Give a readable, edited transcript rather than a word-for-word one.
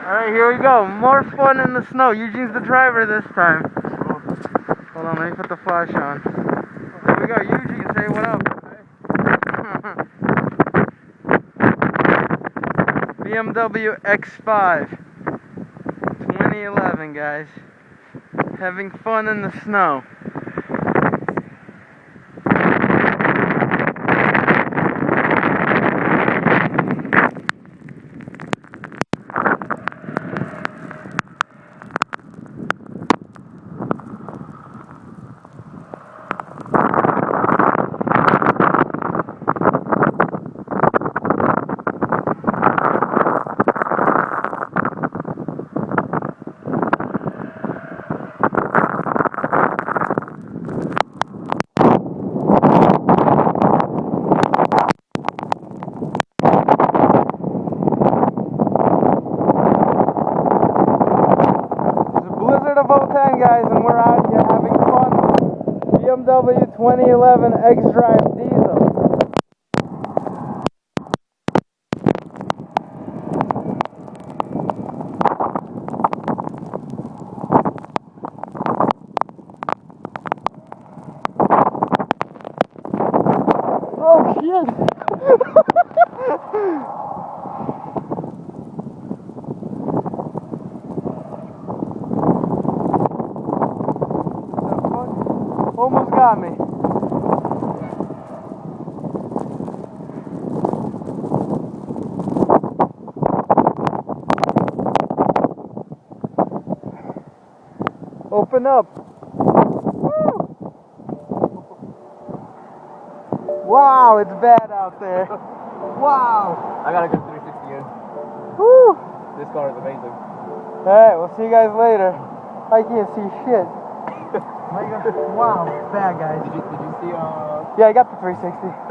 Alright, here we go. More fun in the snow. Eugene's the driver this time. Hold on, let me put the flash on. Here we go. Eugene, say what up. BMW X5 2011, guys. Having fun in the snow. Of 010, guys, and we're out here having fun. BMW 2011 X-Drive diesel. Oh shit! Almost got me. Open up. Woo! Wow, it's bad out there. Wow. I got a good 360 in. Woo! This car is amazing. Alright, we'll see you guys later. I can't see shit. Wow, bad guys. Did you see Yeah, I got the 360.